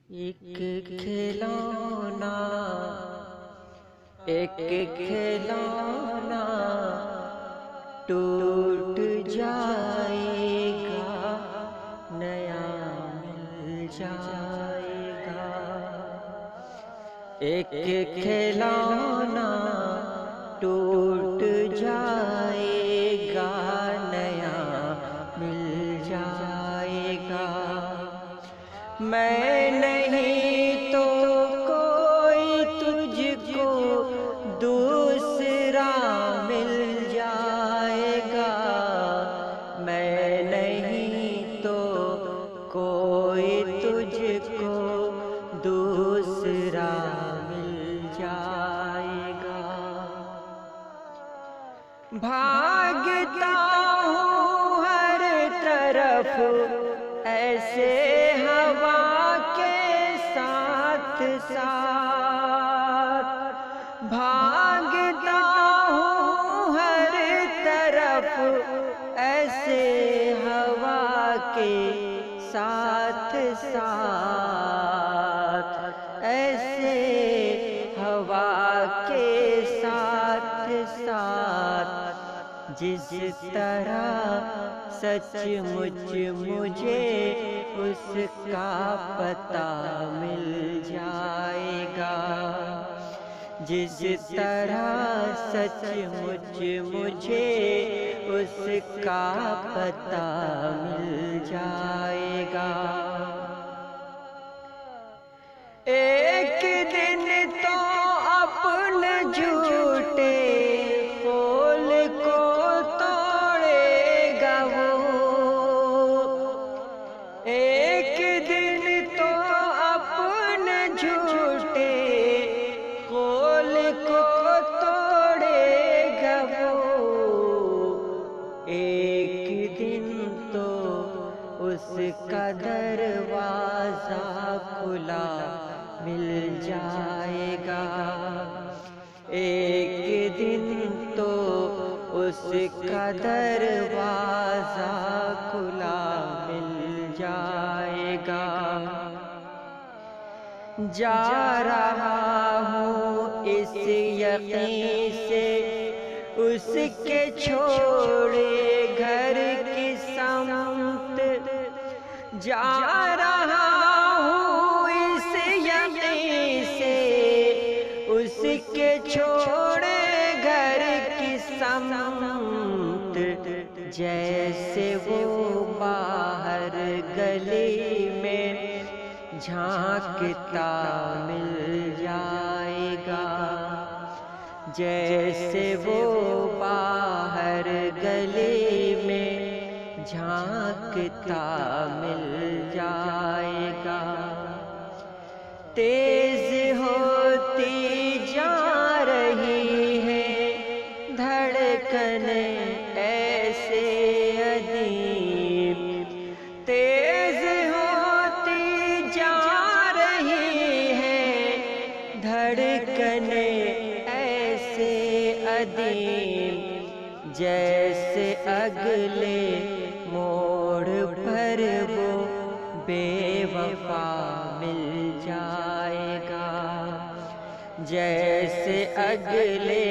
ایک کھلونا ایک کھلونا ٹوٹ جائے گا، نیا مل جائے گا۔ ایک کھلونا ٹوٹ جائے گا، نیا مل جائے گا۔ میں نہیں تو کوئی تجھ کو دوسرا مل جائے گا، میں نہیں تو کوئی تجھ کو دوسرا مل جائے گا۔ بھاگتا ہوں ہر طرف ایسے ہوا کے ساتھ ساتھ، بھاگتا ہوں ہر طرف ایسے ہوا کے ساتھ ساتھ، ایسے ہوا کے ساتھ ساتھ، جس طرح سچ مچ مجھے اس کا پتہ مل جائے گا، جس طرح سچ مچ مجھے اس کا پتہ مل جائے گا۔ ایک دن تو اپنے جھوٹے قول کو توڑے گا وہ، ایک دن تو اپنے جھوٹے قول کو توڑے گا وہ، ایک دن تو اس کا دروازہ کھلا مل جائے گا، ایک دن تو اس کا دروازہ کھلا مل جائے گا۔ جا رہا ہوں اس یقین سے اس کے چھوڑے گھر کی سمت، جا رہا ہوں اس یقین سے اس کے چھوڑے گھر کی سمت، جیسے وہ باہر گلی میں جھانکتا مل جائے گا، جیسے وہ باہر گلی میں جھانکتا مل جائے گا۔ تیز ہوتی جا رہی ہے دھڑکنیں ایسے عجیب، تیز ہوتی جا رہی ہے دھڑکنیں ایسے عجیب، جیسے اگلے موڑ پر وہ بے وفا مل جائے گا، جیسے اگلے